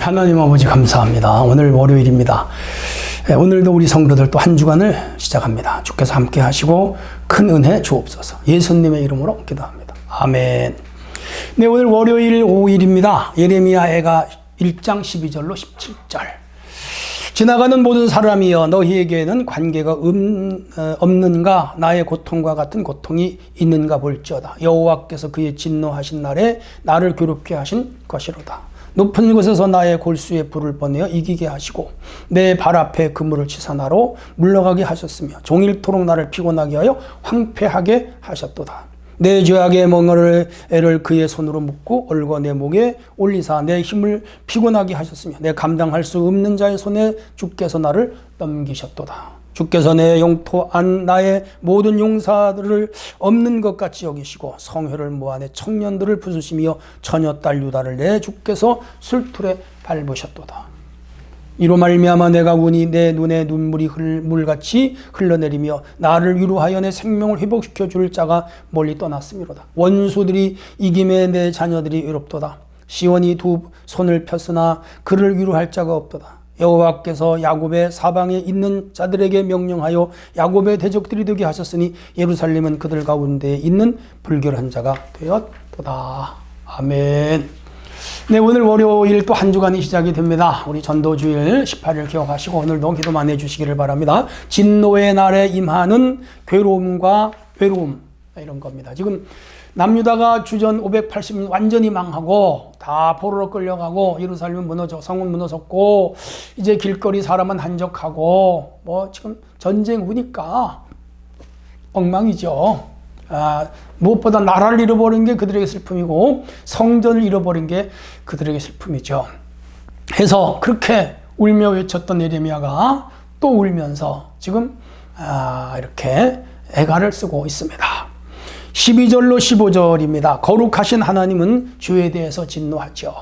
하나님 아버지 감사합니다. 오늘 월요일입니다. 오늘도 우리 성도들 또 한 주간을 시작합니다. 주께서 함께 하시고 큰 은혜 주옵소서. 예수님의 이름으로 기도합니다. 아멘. 네, 오늘 월요일 5일입니다. 예레미야애가 1장 12절로 17절. 지나가는 모든 사람이여 너희에게는 관계가 없는가? 나의 고통과 같은 고통이 있는가 볼지어다. 여호와께서 그의 진노하신 날에 나를 괴롭게 하신 것이로다. 높은 곳에서 나의 골수에 불을 보내어 이기게 하시고 내 발 앞에 그물을 치사 나로 물러가게 하셨으며 종일토록 나를 피곤하게 하여 황폐하게 하셨도다. 내 죄악의 멍에를 그의 손으로 묶고 얼고 내 목에 올리사 내 힘을 피곤하게 하셨으며 내 감당할 수 없는 자의 손에 주께서 나를 넘기셨도다. 주께서 내 영토 안 나의 모든 용사들을 없는 것 같이 여기시고 성회를 모아 내 청년들을 부수시며 처녀 딸 유다를 내 주께서 술틀에 밟으셨도다. 이로 말미암아 내가 운이 내 눈에 눈물이 물같이 흘러내리며 나를 위로하여 내 생명을 회복시켜 줄 자가 멀리 떠났음이로다. 원수들이 이김에 내 자녀들이 외롭도다. 시온이 두 손을 폈으나 그를 위로할 자가 없도다. 여호와께서 야곱의 사방에 있는 자들에게 명령하여 야곱의 대적들이 되게 하셨으니 예루살렘은 그들 가운데 있는 불결한 자가 되었도다. 아멘. 네, 오늘 월요일 또 한 주간이 시작이 됩니다. 우리 전도주일 18일 기억하시고 오늘도 기도 많이 해주시기를 바랍니다. 진노의 날에 임하는 괴로움과 외로움, 이런 겁니다. 지금 남유다가 주전 580년 완전히 망하고 다 포로로 끌려가고 예루살렘은 무너져 성은 무너졌고 이제 길거리 사람은 한적하고 뭐 지금 전쟁 후니까 엉망이죠. 무엇보다 나라를 잃어버린 게 그들에게 슬픔이고 성전을 잃어버린 게 그들에게 슬픔이죠. 해서 그렇게 울며 외쳤던 예레미야가 또 울면서 지금 이렇게 애가를 쓰고 있습니다. 12절로 15절입니다. 거룩하신 하나님은 죄에 대해서 진노하죠.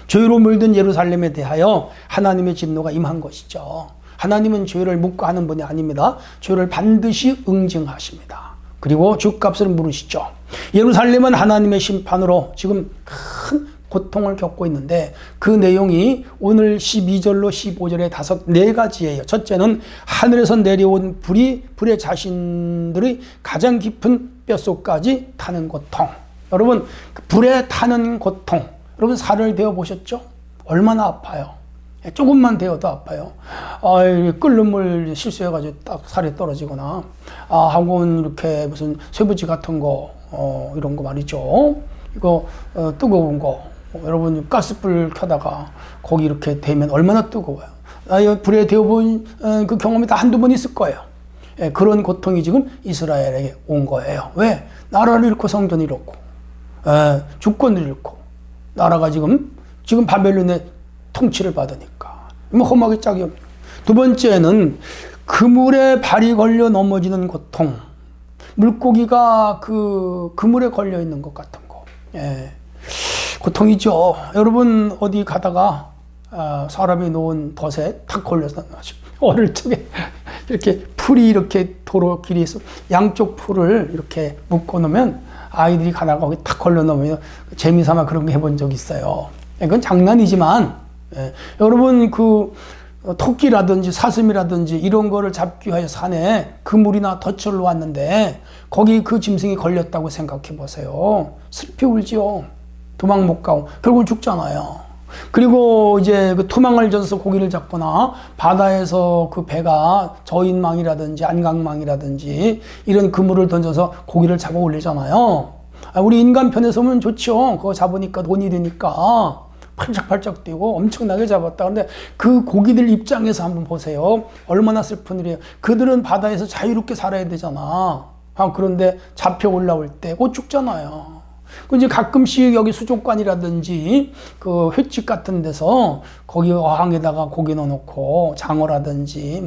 죄로 물든 예루살렘에 대하여 하나님의 진노가 임한 것이죠. 하나님은 죄를 묵과하는 분이 아닙니다. 죄를 반드시 응징하십니다. 그리고 죄값을 물으시죠. 예루살렘은 하나님의 심판으로 지금 큰 고통을 겪고 있는데 그 내용이 오늘 12절로 15절에 네 가지예요. 첫째는 하늘에서 내려온 불의 자신들의 가장 깊은 뼛속까지 타는 고통. 여러분, 불에 타는 고통. 여러분, 살을 데워 보셨죠? 얼마나 아파요. 조금만 데워도 아파요. 끓는 물 실수해가지고 딱 살이 떨어지거나, 하고는 이렇게 무슨 쇠부지 같은 거, 이런 거 말이죠. 이거, 뜨거운 거. 여러분, 가스불 켜다가 거기 이렇게 대면 얼마나 뜨거워요. 불에 데워본 그 경험이 다 한두 번 있을 거예요. 그런 고통이 지금 이스라엘에게 온 거예요. 왜? 나라를 잃고 성전을 잃었고, 주권을 잃고, 나라가 지금 바벨론의 통치를 받으니까. 뭐 험하게 짝이 없네요. 두 번째는 그물에 발이 걸려 넘어지는 고통. 물고기가 그물에 걸려 있는 것 같은 거. 고통이죠. 여러분, 어디 가다가, 사람이 놓은 덫에 탁 걸려서 어릴 적에 이렇게 풀이 이렇게 도로 길이 있어 양쪽 풀을 이렇게 묶어 놓으면 아이들이 가다가 거기 탁 걸려 놓으면 재미삼아 그런 거 해본 적 있어요. 그건 장난이지만 여러분 토끼라든지 사슴이라든지 이런 거를 잡기 위하여 산에 그물이나 덫을 놓았는데 거기 그 짐승이 걸렸다고 생각해 보세요. 슬피 울지요. 도망 못 가고 결국은 죽잖아요. 그리고 이제 그 투망을 져서 고기를 잡거나 바다에서 그 배가 저인망이라든지 안강망이라든지 이런 그물을 던져서 고기를 잡아 올리잖아요. 우리 인간 편에서 보면 좋죠. 그거 잡으니까 돈이 되니까 팔짝팔짝 뛰고 엄청나게 잡았다. 근데 그 고기들 입장에서 한번 보세요. 얼마나 슬픈 일이에요. 그들은 바다에서 자유롭게 살아야 되잖아. 그런데 잡혀 올라올 때 곧 죽잖아요. 이제 가끔씩 여기 수족관이라든지 그 횟집 같은 데서 거기 어항에다가 고기 넣어놓고 장어라든지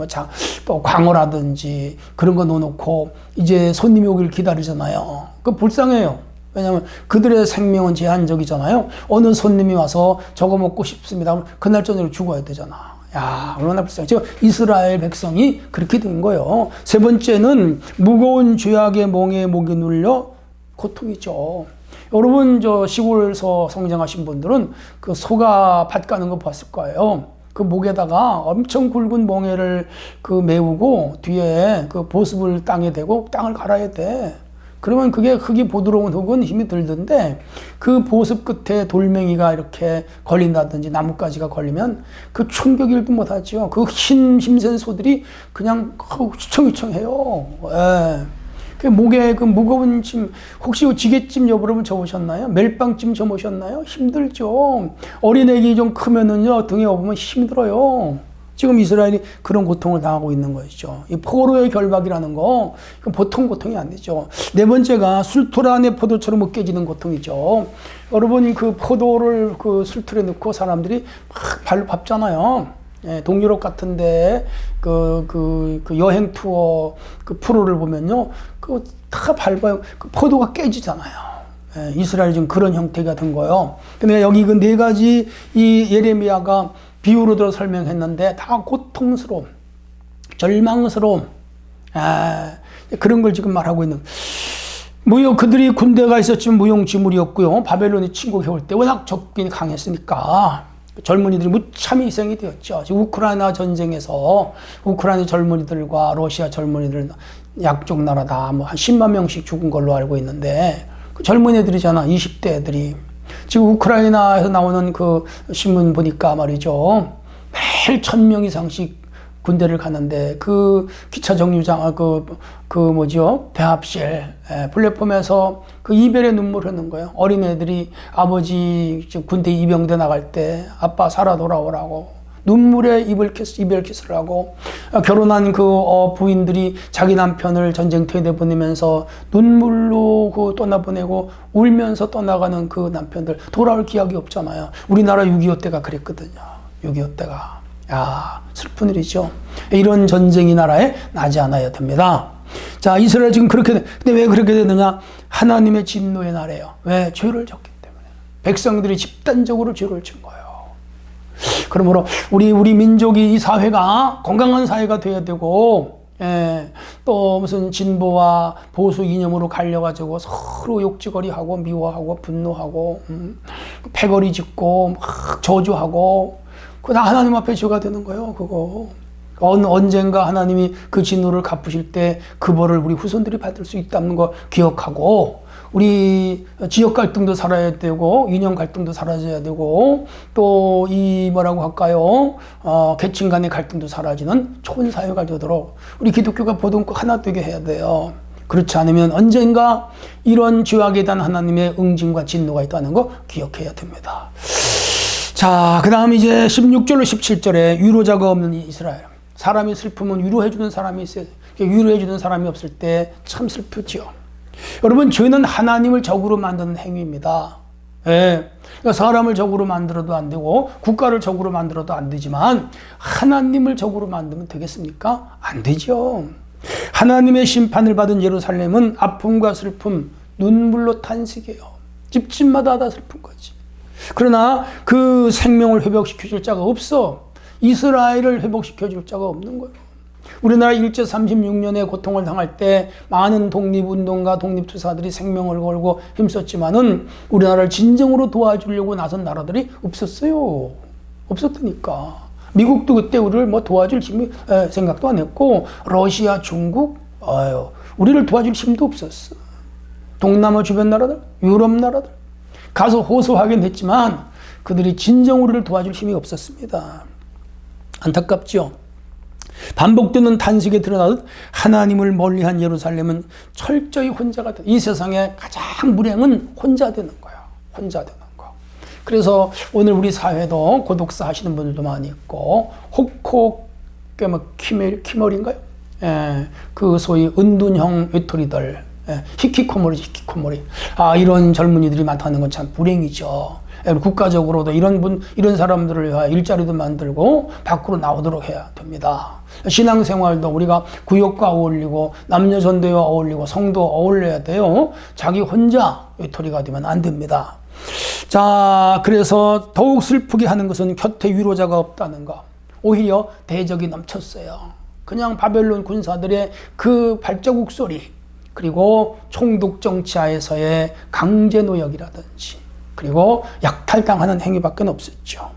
또 광어라든지 그런 거 넣어놓고 이제 손님이 오길 기다리잖아요. 그 불쌍해요. 왜냐하면 그들의 생명은 제한적이잖아요. 어느 손님이 와서 저거 먹고 싶습니다. 그날 저녁에 죽어야 되잖아. 야, 얼마나 불쌍해. 지금 이스라엘 백성이 그렇게 된 거예요. 세 번째는 무거운 죄악의 몽에 목이 눌려 고통이죠. 여러분, 시골에서 성장하신 분들은 그 소가 밭 가는 거 봤을 거예요. 그 목에다가 엄청 굵은 멍에를 메우고 뒤에 그 보습을 땅에 대고 땅을 갈아야 돼. 그러면 그게 흙이 부드러운 흙은 힘이 들던데 그 보습 끝에 돌멩이가 이렇게 걸린다든지 나뭇가지가 걸리면 그 충격 일도 못하죠. 그 힘센 소들이 그냥 휘청휘청해요. 예. 그 목에 그 무거운 짐, 혹시 지게찜 여러분 접으셨나요? 멜빵찜 접으셨나요? 힘들죠. 어린애기 좀 크면은요, 등에 업으면 힘들어요. 지금 이스라엘이 그런 고통을 당하고 있는 것이죠. 이 포로의 결박이라는 거, 보통 고통이 안 되죠. 네 번째가 술틀 안에 포도처럼 으깨지는 고통이죠. 여러분, 그 포도를 그 술틀에 넣고 사람들이 막 발로 밟잖아요. 예, 동유럽 같은데 그 여행 투어 그 프로를 보면요, 그 다 밟아요. 그 포도가 깨지잖아요. 예, 이스라엘이 지금 그런 형태가 된 거예요. 근데 여기 그 네 가지 이 예레미야가 비유로 들어 설명했는데 다 고통스러움, 절망스러움, 그런 걸 지금 말하고 있는. 그들이 군대가 있었지만 무용지물이었고요. 바벨론이 침공해올 때 워낙 적군이 강했으니까 젊은이들이 무참히 희생이 되었죠. 지금 우크라이나 전쟁에서 우크라이나 젊은이들과 러시아 젊은이들 양쪽 나라 다 한 10만 명씩 죽은 걸로 알고 있는데 그 젊은이들이잖아. 20대 애들이. 지금 우크라이나에서 나오는 그 신문 보니까 말이죠. 매일 1000명 이상씩 군대를 가는데 그 기차 정류장, 대합실, 플랫폼에서 그 이별의 눈물 흐르는 거예요. 어린애들이 아버지 군대 입영대 나갈 때 아빠 살아 돌아오라고 눈물에 이별 키스를 하고, 결혼한 그 부인들이 자기 남편을 전쟁터에 내보내면서 눈물로 떠나보내고 울면서 떠나가는 그 남편들 돌아올 기약이 없잖아요. 우리나라 6.25 때가 그랬거든요. 6.25 때가. 야, 슬픈 일이죠. 이런 전쟁이 나라에 나지 않아야 됩니다. 자, 이스라엘 지금 그렇게, 근데 왜 그렇게 되느냐? 하나님의 진노의 날이에요. 왜? 죄를 졌기 때문에. 백성들이 집단적으로 죄를 진 거예요. 그러므로 우리 민족이, 이 사회가 건강한 사회가 돼야 되고, 또 무슨 진보와 보수 이념으로 갈려가지고 서로 욕지거리하고 미워하고 분노하고, 패거리 짓고 막 저주하고, 그거 다 하나님 앞에 죄가 되는 거예요, 그거. 언젠가 하나님이 그 진노를 갚으실 때 그 벌을 우리 후손들이 받을 수 있다는 거 기억하고, 우리 지역 갈등도 살아야 되고, 이념 갈등도 사라져야 되고, 또 뭐라고 할까요? 계층 간의 갈등도 사라지는 좋은 사회가 되도록 우리 기독교가 보던 꼭 하나 되게 해야 돼요. 그렇지 않으면 언젠가 이런 죄악에 대한 하나님의 응징과 진노가 있다는 거 기억해야 됩니다. 자, 그 다음 이제 16절로 17절에 위로자가 없는 이스라엘. 사람이 슬프면 위로해주는 사람이 있어야 돼. 위로해주는 사람이 없을 때 참 슬프죠. 여러분, 죄는 하나님을 적으로 만드는 행위입니다. 그러니까 사람을 적으로 만들어도 안 되고 국가를 적으로 만들어도 안 되지만 하나님을 적으로 만들면 되겠습니까? 안 되죠. 하나님의 심판을 받은 예루살렘은 아픔과 슬픔, 눈물로 탄식해요. 집집마다 다 슬픈 거지. 그러나 그 생명을 회복시켜 줄 자가 없어. 이스라엘을 회복시켜 줄 자가 없는 거예요. 우리나라 일제 36년의 고통을 당할 때 많은 독립운동가, 독립투사들이 생명을 걸고 힘썼지만은 우리나라를 진정으로 도와주려고 나선 나라들이 없었어요. 없었다니까. 미국도 그때 우리를 도와줄 힘이 생각도 안 했고, 러시아, 중국, 우리를 도와줄 힘도 없었어. 동남아 주변 나라들, 유럽 나라들 가서 호소하긴 했지만 그들이 진정 우리를 도와줄 힘이 없었습니다. 안타깝죠. 반복되는 탄식에 드러나듯 하나님을 멀리한 예루살렘은 철저히 혼자가 돼. 이 세상의 가장 불행은 혼자 되는 거야. 혼자 되는 거. 그래서 오늘 우리 사회도 고독사 하시는 분들도 많이 있고, 혹혹 키머리인가요? 그 소위 은둔형 외톨이들, 히키코모리지, 히키코모리. 이런 젊은이들이 많다는 건 참 불행이죠. 국가적으로도 이런 사람들을 위하여 일자리도 만들고 밖으로 나오도록 해야 됩니다. 신앙생활도 우리가 구역과 어울리고 남녀전도와 어울리고 성도 어울려야 돼요. 자기 혼자 외톨이가 되면 안 됩니다. 자, 그래서 더욱 슬프게 하는 것은 곁에 위로자가 없다는 거. 오히려 대적이 넘쳤어요. 그냥 바벨론 군사들의 그 발자국 소리, 그리고 총독 정치하에서의 강제 노역이라든지, 그리고 약탈당하는 행위밖에 없었죠.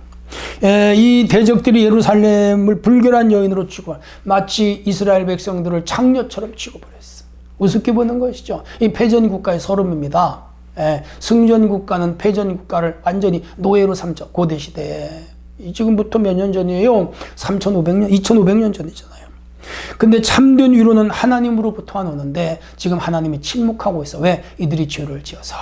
이 대적들이 예루살렘을 불결한 여인으로 취급, 마치 이스라엘 백성들을 장녀처럼 취급을 했어. 우습게 보는 것이죠. 이 패전 국가의 서름입니다. 승전 국가는 패전 국가를 완전히 노예로 삼죠. 고대 시대에. 지금부터 몇 년 전이에요? 3,500년, 2,500년 전이잖아요. 근데 참된 위로는 하나님으로부터 오는데 지금 하나님이 침묵하고 있어. 왜? 이들이 죄를 지어서.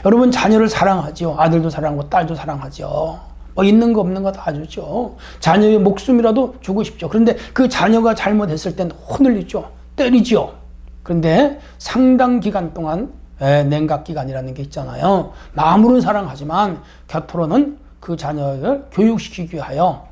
여러분, 자녀를 사랑하죠. 아들도 사랑하고 딸도 사랑하죠. 뭐 있는 거 없는 거 다 주죠. 자녀의 목숨이라도 주고 싶죠. 그런데 그 자녀가 잘못했을 땐 혼을리죠. 때리죠. 그런데 상당 기간 동안 냉각 기간이라는 게 있잖아요. 마음으로는 사랑하지만 곁으로는 그 자녀를 교육시키기 위하여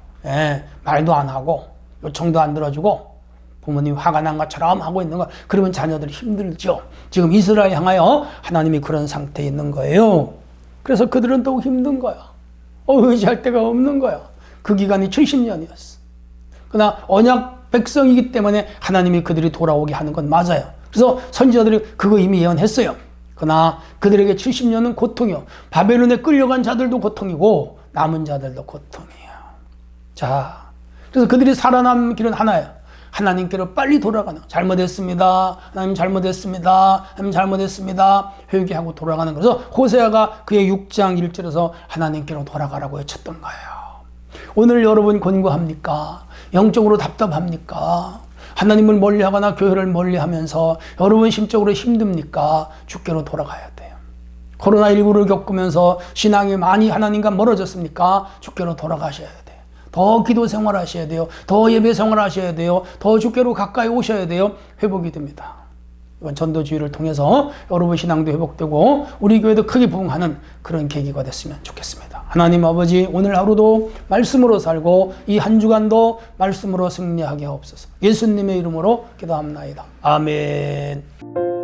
말도 안 하고 요청도 안 들어주고 부모님이 화가 난 것처럼 하고 있는 거. 그러면 자녀들이 힘들죠. 지금 이스라엘 향하여 하나님이 그런 상태에 있는 거예요. 그래서 그들은 더욱 힘든 거야. 의지할 데가 없는 거야. 그 기간이 70년이었어. 그러나 언약 백성이기 때문에 하나님이 그들이 돌아오게 하는 건 맞아요. 그래서 선지자들이 그거 이미 예언했어요. 그러나 그들에게 70년은 고통이요. 바벨론에 끌려간 자들도 고통이고 남은 자들도 고통이에요. 자, 그래서 그들이 살아남는 길은 하나예요. 하나님께로 빨리 돌아가는, 잘못했습니다. 하나님 잘못했습니다. 하나님 잘못했습니다. 회개하고 돌아가는 거죠. 호세아가 그의 6장 1절에서 하나님께로 돌아가라고 외쳤던 거예요. 오늘 여러분 권고합니까? 영적으로 답답합니까? 하나님을 멀리하거나 교회를 멀리하면서 여러분 심적으로 힘듭니까? 주께로 돌아가야 돼요. 코로나19를 겪으면서 신앙이 많이 하나님과 멀어졌습니까? 주께로 돌아가셔야 돼요. 더 기도 생활 하셔야 돼요. 더 예배 생활 하셔야 돼요. 더 주께로 가까이 오셔야 돼요. 회복이 됩니다. 이번 전도주의를 통해서 여러분 신앙도 회복되고 우리 교회도 크게 부흥하는 그런 계기가 됐으면 좋겠습니다. 하나님 아버지, 오늘 하루도 말씀으로 살고 이 한 주간도 말씀으로 승리하게 하옵소서. 예수님의 이름으로 기도합나이다. 아멘.